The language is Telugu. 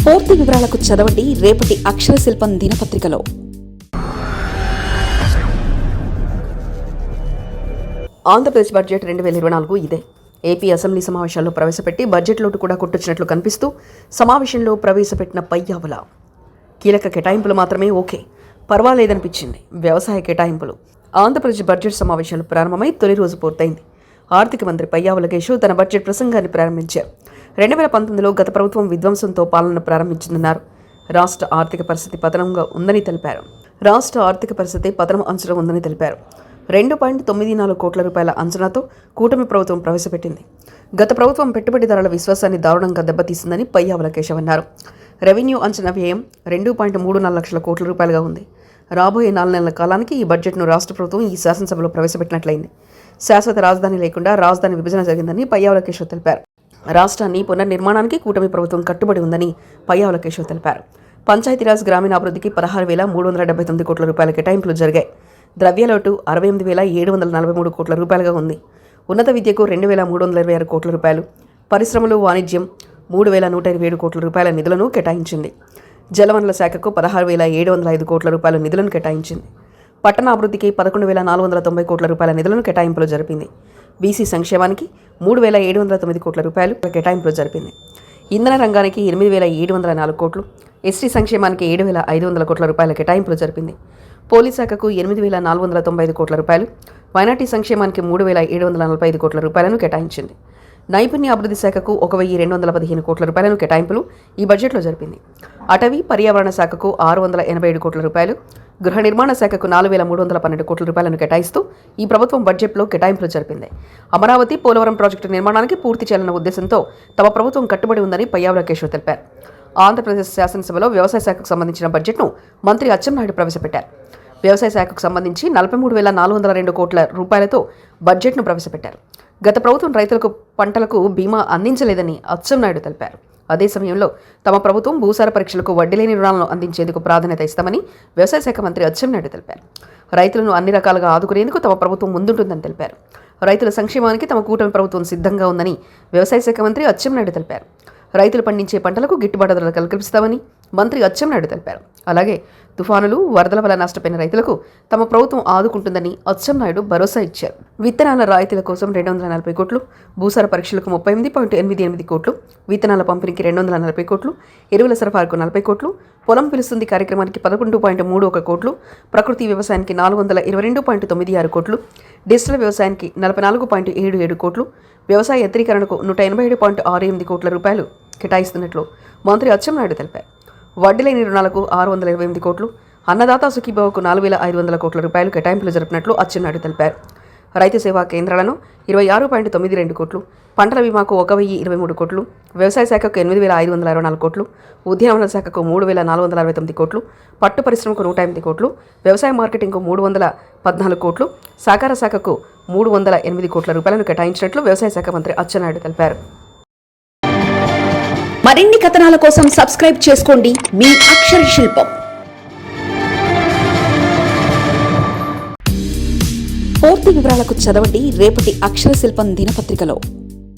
పూర్తి వివరాలకు చదవండి రేపటి అక్షర శిల్పం దినపత్రికలో. ఆంధ్రప్రదేశ్ బడ్జెట్ 2024 ఇదే. ఏపీ అసెంబ్లీ సమావేశాల్లో ప్రవేశపెట్టి బడ్జెట్ లోటు కూడా కొట్టొచ్చినట్లు కనిపిస్తూ సమావేశంలో ప్రవేశపెట్టిన పయ్యావుల కీలక కేటాయింపులు మాత్రమే ఓకే, పర్వాలేదనిపించింది. వ్యవసాయ కేటాయింపులు. ఆంధ్రప్రదేశ్ బడ్జెట్ సమావేశాలు ప్రారంభమై తొలి రోజు పూర్తయింది. ఆర్థిక మంత్రి పయ్యావుల కేశవ్ తన బడ్జెట్ ప్రసంగాన్ని ప్రారంభించారు. 2019లో గత ప్రభుత్వం విధ్వంసంతో పాలన ప్రారంభించిందన్నారు. రాష్ట్ర ఆర్థిక పరిస్థితి పతనంగా ఉందని తెలిపారు. రాష్ట్ర ఆర్థిక పరిస్థితి పతనం అంచనా ఉందని తెలిపారు. 2.94 కోట్ల రూపాయల అంచనాతో కూటమి ప్రభుత్వం ప్రవేశపెట్టింది. గత ప్రభుత్వం పెట్టుబడిదారుల విశ్వాసాన్ని దారుణంగా దెబ్బతీసిందని పయ్యావుల కేశవ్ అన్నారు. రెవెన్యూ అంచనా వ్యయం 2.34 లక్షల కోట్ల రూపాయలుగా ఉంది. రాబోయే 4 నెలల కాలానికి ఈ బడ్జెట్ను రాష్ట్ర ప్రభుత్వం ఈ శాసనసభలో ప్రవేశపెట్టినట్లయింది. శాశ్వత రాజధాని లేకుండా రాజధాని విభజన జరిగిందని పయ్యావుల కేశవ్ తెలిపారు. రాష్ట్రాన్ని పునర్నిర్మాణానికి కూటమి ప్రభుత్వం కట్టుబడి ఉందని పయ్యావుల కేశవ్ తెలిపారు. పంచాయతీరాజ్ గ్రామీణాభివృద్ధికి 16,379 కోట్ల రూపాయల కేటాయింపులు జరిగాయి. ద్రవ్యలోటు 68,743 కోట్ల రూపాయలుగా ఉంది. ఉన్నత విద్యకు 2,326 కోట్ల రూపాయలు, పరిశ్రమలు వాణిజ్యం 3,127 కోట్ల రూపాయల నిధులను కేటాయించింది. జలవనరుల శాఖకు 16,705 కోట్ల రూపాయల నిధులను కేటాయించింది. పట్టణాభివృద్ధికి 11,490 కోట్ల రూపాయల నిధులను కేటాయింపులు జరిపింది. బీసీ సంక్షేమానికి 3,709 కోట్ల రూపాయలు కేటాయింపులు జరిపింది. ఇంధన రంగానికి 8,704 కోట్లు, ఎస్టీ సంక్షేమానికి 7,500 కోట్ల రూపాయల కేటాయింపులు జరిపింది. పోలీస్ శాఖకు 8,495 కోట్ల రూపాయలు, మైనార్టీ సంక్షేమానికి 3,745 కోట్ల రూపాయలను కేటాయించింది. నైపుణ్య అభివృద్ధి శాఖకు 1,215 కోట్ల రూపాయలను కేటాయింపులు ఈ బడ్జెట్లో జరిపింది. అటవీ పర్యావరణ శాఖకు 687 కోట్ల రూపాయలు, గృహ నిర్మాణ శాఖకు 4,312 కోట్ల రూపాయలను కేటాయిస్తూ ఈ ప్రభుత్వం బడ్జెట్లో కేటాయింపులు జరిపింది. అమరావతి, పోలవరం ప్రాజెక్టు నిర్మాణానికి పూర్తి చేయాలన్న ఉద్దేశంతో తమ ప్రభుత్వం కట్టుబడి ఉందని పయ్యావుల కేశవ్ తెలిపారు. ఆంధ్రప్రదేశ్ శాసనసభలో వ్యవసాయ శాఖకు సంబంధించిన బడ్జెట్ను మంత్రి అచ్చెన్నాయుడు ప్రవేశపెట్టారు. వ్యవసాయ శాఖకు సంబంధించి 43,402 కోట్ల రూపాయలతో బడ్జెట్ను ప్రవేశపెట్టారు. గత ప్రభుత్వం రైతులకు పంటలకు బీమా అందించలేదని అచ్చెన్నాయుడు తెలిపారు. అదే సమయంలో తమ ప్రభుత్వం భూసార పరీక్షలకు వడ్డీ లేని రుణాలను అందించేందుకు ప్రాధాన్యత ఇస్తామని వ్యవసాయ శాఖ మంత్రి అచ్చెన్నాయుడు తెలిపారు. రైతులను అన్ని రకాలుగా ఆదుకునేందుకు తమ ప్రభుత్వం ముందుంటుందని తెలిపారు. రైతుల సంక్షేమానికి తమ కూటమి ప్రభుత్వం సిద్ధంగా ఉందని వ్యవసాయ శాఖ మంత్రి అచ్చెన్నాయుడు తెలిపారు. రైతులు పండించే పంటలకు గిట్టుబాటు ధరలు కల్పిస్తామని మంత్రి అచ్చెన్నాయుడు తెలిపారు. అలాగే తుఫానులు, వరదల వల్ల నష్టపోయిన రైతులకు తమ ప్రభుత్వం ఆదుకుంటుందని అచ్చెన్నాయుడు భరోసా ఇచ్చారు. విత్తనాల రాయితీల కోసం 240 కోట్లు, భూసార పరీక్షలకు 38.88 కోట్లు, విత్తనాల పంపిణీకి 240 కోట్లు, ఎరువుల సరఫరాకు 40 కోట్లు, పొలం పిలుస్తుంది కార్యక్రమానికి 11.31 కోట్లు, ప్రకృతి వ్యవసాయానికి 422.96 కోట్లు, డిజిటల్ వ్యవసాయానికి 44.77 కోట్లు, వ్యవసాయ యంత్రీకరణకు 187.68 కోట్ల రూపాయలు కేటాయిస్తున్నట్లు మంత్రి అచ్చెన్నాయుడు తెలిపారు. వడ్డీ లేని రుణాలకు 628 కోట్లు, అన్నదాత సుఖీభవకు 4,500 కోట్ల రూపాయలు కేటాయింపులు జరిపినట్లు అచ్చెన్నాయుడు తెలిపారు. రైతు సేవా కేంద్రాలను 26.92 కోట్లు, పంటల బీమాకు 1,023 కోట్లు, వ్యవసాయ శాఖకు 8,524 కోట్లు, ఉద్యానవన శాఖకు 3,469 కోట్లు, పట్టు పరిశ్రమకు 108 కోట్లు, వ్యవసాయ మార్కెటింగ్కు 314 కోట్లు, సహకార శాఖకు 308 కోట్ల రూపాయలను కేటాయించినట్లు వ్యవసాయ శాఖ మంత్రి అచ్చెన్నాయుడు తెలిపారు. మరిన్ని కథనాల కోసం సబ్స్క్రైబ్ చేసుకోండి మీ అక్షర శిల్పం. పూర్తి వివరాలకు చదవండి రేపటి అక్షర శిల్పం దినపత్రికలో.